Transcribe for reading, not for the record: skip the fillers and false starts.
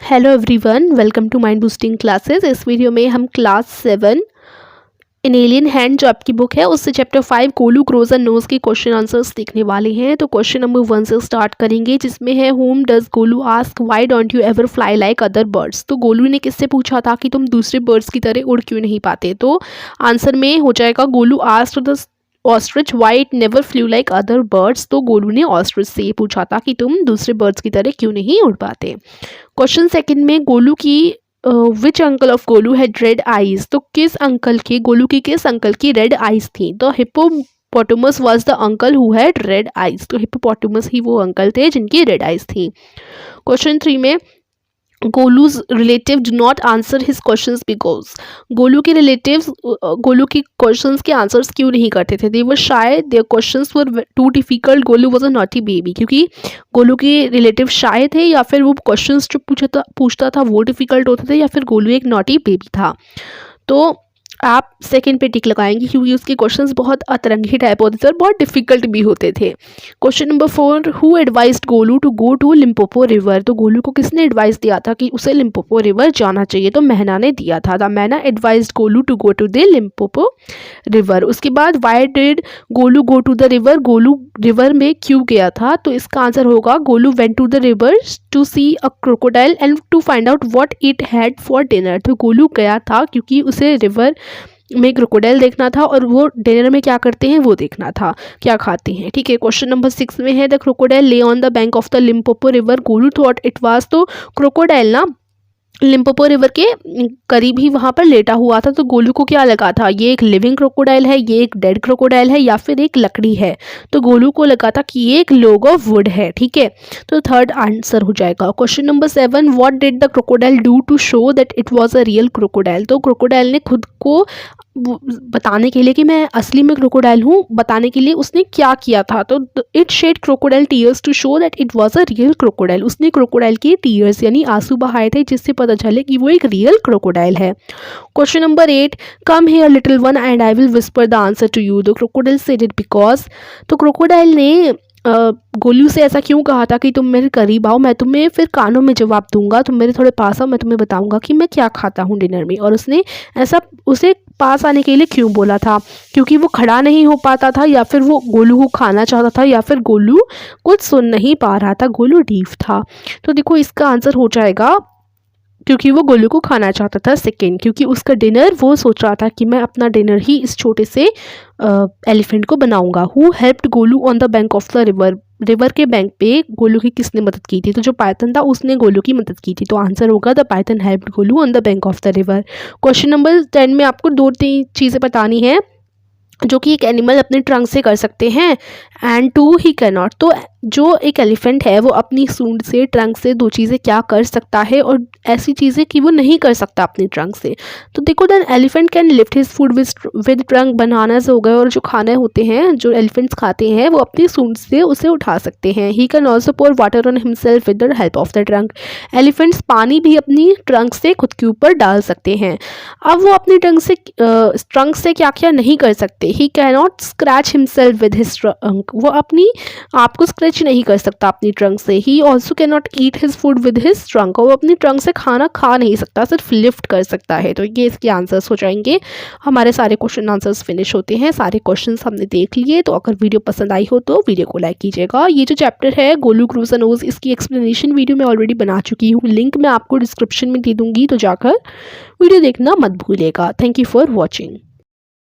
Hello everyone, welcome to mind boosting classes. इस video में हम क्लास 7 इन एलियन हैंड जो आपकी बुक है उससे chapter 5 Golu grows and nose के क्वेश्चन आंसर्स देखने वाले हैं। तो क्वेश्चन नंबर 1 से स्टार्ट करेंगे, जिसमें है home does Golu ask why don't you ever fly like other birds. तो गोलू ने किससे पूछा था कि तुम दूसरे बर्ड्स की तरह उड़ क्यों नहीं पाते। तो आंसर में हो जाएगा Golu asked the ostrich why it never flu like other birds. तो गोलू ने ऑस्ट्रिच से ये पूछा था कि तुम दूसरे बर्ड्स की तरह क्यों नहीं उड़ पाते। क्वेश्चन सेकंड में गोलू की which uncle of Golu had red eyes. तो गोलू की किस अंकल की रेड आईज थी। तो hippopotamus was the uncle who had red eyes. तो हिप्पोपोटामस ही वो अंकल थे जिनकी रेड आईज थी। क्वेश्चन 3 में Golu's relative do not answer his questions because. Golu के रिलेटिव्स गोलू की क्वेश्चंस के आंसर्स क्यों नहीं करते थे। They were shy, their questions were too difficult, Golu was a naughty baby. क्योंकि गोलू के रिलेटिव शाय थे, या फिर वो क्वेश्चंस जो पूछता था वो डिफिकल्ट होते थे, या फिर गोलू एक नॉटी बेबी था। तो आप सेकंड पे टिक लगाएंगे क्योंकि उसके क्वेश्चंस बहुत अतरंगी टाइप होते थे और बहुत डिफिकल्ट भी होते थे। Question number 4, who advised Golu to go to Limpopo river. तो गोलू को किसने एडवाइस दिया था कि उसे लिम्पोपो रिवर जाना चाहिए। तो मैना ने दिया था। The myna advised Golu to go to the Limpopo river. उसके बाद why did Golu go to the river. Golu river में क्यों गया था। तो इसका आंसर होगा Golu went to the river to see a crocodile and to find out what it had for dinner. तो गोलू गया था क्योंकि उसे रिवर में क्रोकोडाइल देखना था और वो डिनर में क्या करते हैं वो देखना था, क्या खाते हैं। ठीक है। क्वेश्चन नंबर 6 में है द क्रोकोडाइल ले on the bank of the Limpopo river. Golu thought it was. तो क्रोकोडाइल ना लिम्पोपो रिवर के करीब ही वहाँ पर लेटा हुआ था। तो गोलू को क्या लगा था, ये एक लिविंग क्रोकोडाइल है, ये एक डेड क्रोकोडाइल है, या फिर एक लकड़ी है। तो गोलू को लगा था कि ये एक लॉग ऑफ वुड है। ठीक है। तो थर्ड आंसर हो जाएगा। Question number 7, what did the crocodile do to show that it was a real crocodile. तो क्रोकोडाइल ने खुद को बताने के लिए कि मैं असली में क्रोकोडाइल हूँ, बताने के लिए उसने क्या किया था। तो it shed crocodile tears to show that it was a real crocodile. उसने क्रोकोडाइल के टीयर्स यानी आंसू बहाए थे, जिससे पता चले कि वो एक रियल क्रोकोडाइल है। Question number 8, come here little one and I will whisper the answer to you. The crocodile said it because. तो क्रोकोडाइल ने गोलू से ऐसा क्यों कहा था कि तुम मेरे करीब आओ, मैं तुम्हें फिर कानों में जवाब दूंगा, तुम मेरे थोड़े पास आओ, मैं तुम्हें बताऊंगा कि मैं क्या खाता हूँ डिनर में। और उसने ऐसा उसे पास आने के लिए क्यों बोला था, क्योंकि वो खड़ा नहीं हो पाता था, या फिर वो गोलू को खाना चाहता था, या फिर गोलू कुछ सुन नहीं पा रहा था, गोलू डीफ था। तो देखो इसका आंसर हो जाएगा क्योंकि वो गोलू को खाना चाहता था। सेकेंड, क्योंकि उसका डिनर वो सोच रहा था कि मैं अपना डिनर ही इस छोटे से एलिफेंट को बनाऊंगा। Who helped Golu on the bank of the river. River के बैंक पे गोलू की किसने मदद की थी। तो जो पाइथन था उसने गोलू की मदद की थी। तो आंसर होगा the Python helped Golu on the bank of the river. Question number 10 में आपको 2-3 चीज़ें बतानी है जो कि एक एनिमल अपने ट्रंक से कर सकते हैं एंड 2 ही कैन नॉट। तो जो एक एलिफेंट है वो अपनी सूंड से, ट्रंक से 2 चीज़ें क्या कर सकता है और ऐसी चीज़ें कि वो नहीं कर सकता अपनी ट्रंक से। तो देखो then elephant can lift his food with trunk. Bananas हो गए और जो खाने होते हैं जो एलिफेंट्स खाते हैं वो अपनी सूंड से उसे उठा सकते हैं। He can also pour water on himself with the help of the trunk. Elephants पानी भी अपनी ट्रंक से खुद के ऊपर डाल सकते हैं। अब वो अपनी ट्रंक से क्या क्या नहीं कर सकते। He can not scratch himself with his trunk. वो अपनी आप को स्क्रैच नहीं कर सकता अपनी ट्रंक से। He also can not eat his food with his trunk. वो अपनी ट्रंक से खाना खा नहीं सकता, सिर्फ लिफ्ट कर सकता है। तो ये इसके आंसर्स हो जाएंगे। हमारे सारे क्वेश्चन आंसर्स फिनिश होते हैं, सारे क्वेश्चंस हमने देख लिए। तो अगर वीडियो पसंद आई हो तो वीडियो को लाइक कीजिएगा। ये जो चैप्टर है गोलू क्रूज एंड नोज, इसकी एक्सप्लेनेशन वीडियो मैं ऑलरेडी बना चुकी हूँ, लिंक मैं आपको डिस्क्रिप्शन में दे दूंगी, तो जाकर वीडियो देखना मत भूलिएगा। Thank you for watching.